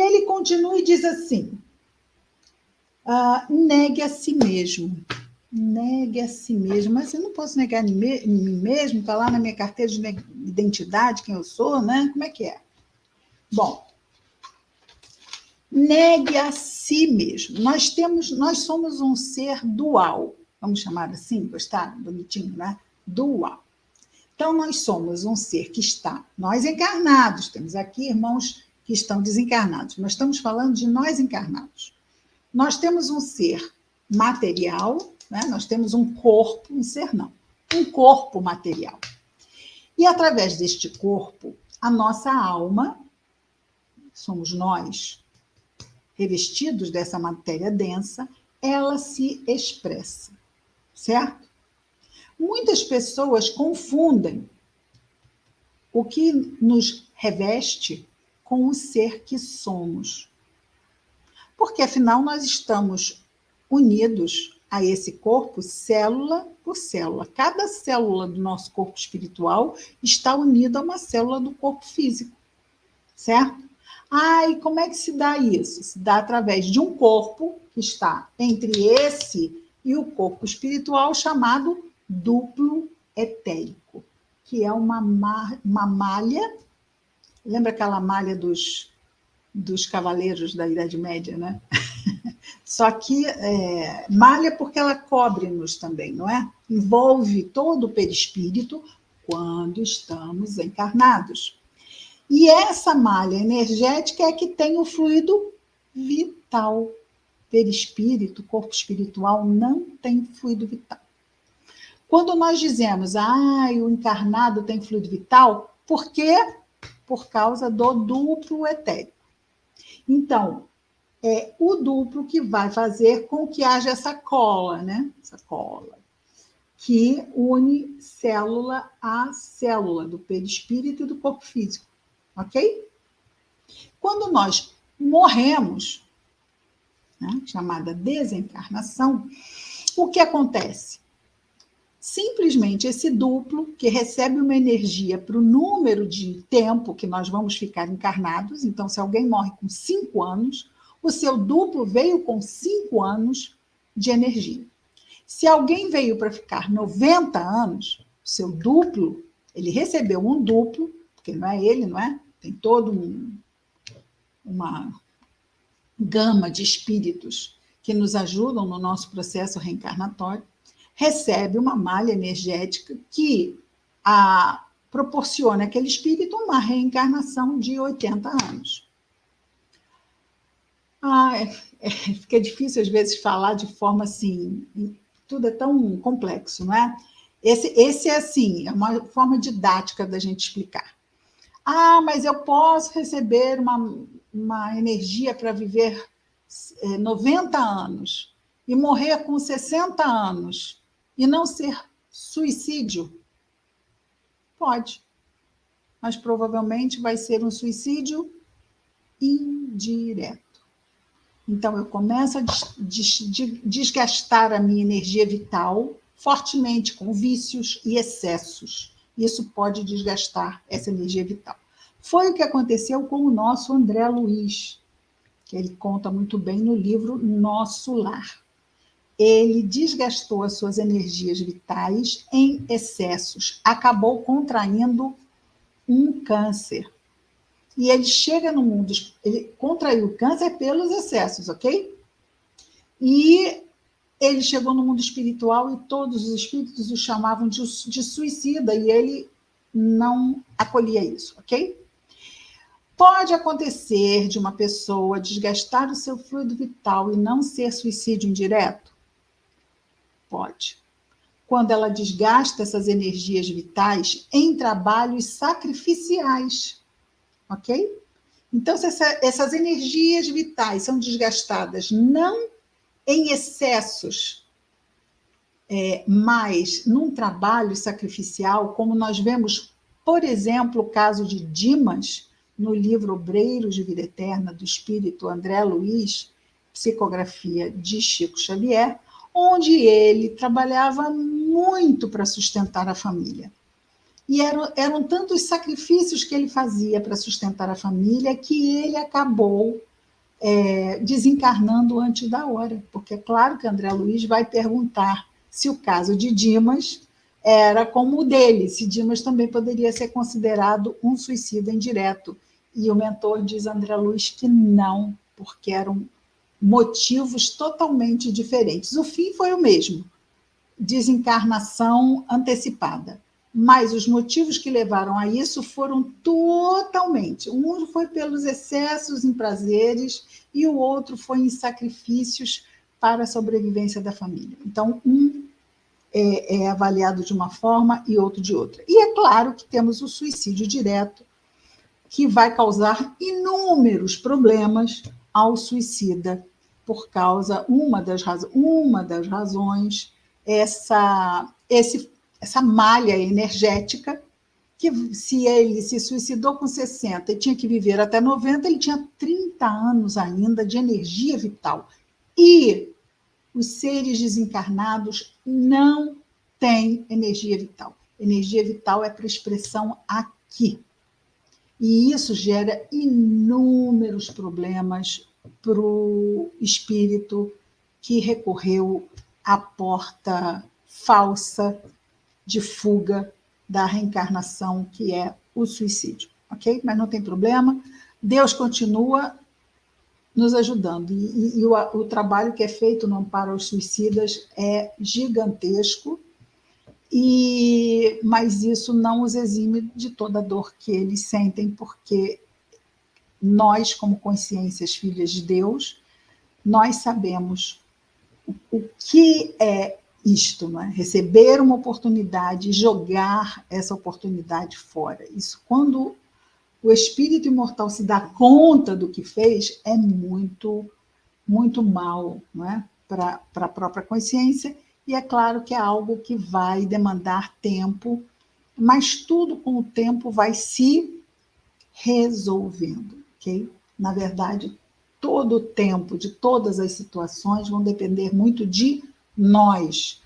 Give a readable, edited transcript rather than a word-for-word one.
ele continua e diz assim, negue a si mesmo. Negue a si mesmo. Mas eu não posso negar em mim mesmo, está lá na minha carteira de identidade quem eu sou, né? Como é que é? Bom, negue a si mesmo. Nós somos um ser dual, vamos chamar assim, gostaram? Bonitinho, né? Dual. Então, nós somos um ser que está, nós encarnados, temos aqui irmãos que estão desencarnados, mas estamos falando de nós encarnados. Nós temos um ser material, né? Nós temos um corpo, um ser não, um corpo material. E através deste corpo, a nossa alma, somos nós, revestidos dessa matéria densa, ela se expressa, certo? Muitas pessoas confundem o que nos reveste com o ser que somos. Porque, afinal, nós estamos unidos a esse corpo, célula por célula. Cada célula do nosso corpo espiritual está unida a uma célula do corpo físico, certo? E como é que se dá isso? Se dá através de um corpo que está entre esse e o corpo espiritual, chamado duplo etérico, que é uma malha. Lembra aquela malha dos cavaleiros da Idade Média, né? Só que malha porque ela cobre-nos também, não é? Envolve todo o perispírito quando estamos encarnados. E essa malha energética é que tem o fluido vital. Perispírito, corpo espiritual, não tem fluido vital. Quando nós dizemos, o encarnado tem fluido vital, por quê? Por causa do duplo etérico. Então, é o duplo que vai fazer com que haja essa cola, né? Essa cola, que une célula a célula do perispírito e do corpo físico, ok? Quando nós morremos, né, chamada desencarnação, o que acontece? Simplesmente esse duplo, que recebe uma energia para o número de tempo que nós vamos ficar encarnados, então, se alguém morre com 5 anos, o seu duplo veio com 5 anos de energia. Se alguém veio para ficar 90 anos, o seu duplo, ele recebeu um duplo, porque não é ele, não é? Tem todo uma gama de espíritos que nos ajudam no nosso processo reencarnatório, recebe uma malha energética que proporciona àquele espírito uma reencarnação de 80 anos. Fica difícil, às vezes, falar de forma assim, tudo é tão complexo, não é? Esse é assim, é uma forma didática da gente explicar. Mas eu posso receber uma energia para viver 90 anos e morrer com 60 anos e não ser suicídio? Pode, mas provavelmente vai ser um suicídio indireto. Então, eu começo a desgastar a minha energia vital fortemente com vícios e excessos. Isso pode desgastar essa energia vital. Foi o que aconteceu com o nosso André Luiz, que ele conta muito bem no livro Nosso Lar. Ele desgastou as suas energias vitais em excessos, acabou contraindo um câncer. E ele chega no mundo, ele contraiu o câncer pelos excessos, ok? E ele chegou no mundo espiritual e todos os espíritos o chamavam de suicida, e ele não acolhia isso, ok? Pode acontecer de uma pessoa desgastar o seu fluido vital e não ser suicídio indireto? Pode. Quando ela desgasta essas energias vitais em trabalhos sacrificiais, ok? Então, se essas energias vitais são desgastadas não em excessos, mas num trabalho sacrificial, como nós vemos, por exemplo, o caso de Dimas, no livro Obreiros de Vida Eterna, do espírito André Luiz, psicografia de Chico Xavier, onde ele trabalhava muito para sustentar a família. E eram tantos sacrifícios que ele fazia para sustentar a família que ele acabou desencarnando antes da hora, porque é claro que André Luiz vai perguntar se o caso de Dimas era como o dele, se Dimas também poderia ser considerado um suicida indireto. E o mentor diz a André Luiz que não, porque eram motivos totalmente diferentes. O fim foi o mesmo, desencarnação antecipada. Mas os motivos que levaram a isso foram totalmente. Um foi pelos excessos em prazeres e o outro foi em sacrifícios para a sobrevivência da família. Então, um é avaliado de uma forma e outro de outra. E é claro que temos o suicídio direto, que vai causar inúmeros problemas ao suicida, por causa, uma das razões, essa malha energética, que se ele se suicidou com 60 e tinha que viver até 90, ele tinha 30 anos ainda de energia vital. E os seres desencarnados não têm energia vital. Energia vital é para expressão aqui. E isso gera inúmeros problemas para o espírito que recorreu à porta falsa de fuga da reencarnação, que é o suicídio, ok? Mas não tem problema, Deus continua nos ajudando. E o trabalho que é feito no Amparo aos Suicidas é gigantesco, mas isso não os exime de toda a dor que eles sentem, porque nós, como consciências filhas de Deus, nós sabemos o que é isto, não é? Receber uma oportunidade e jogar essa oportunidade fora. Isso, quando o espírito imortal se dá conta do que fez, é muito, muito mal, não é? Para a própria consciência, e é claro que é algo que vai demandar tempo, mas tudo com o tempo vai se resolvendo, ok? Na verdade, todo o tempo de todas as situações vão depender muito de nós,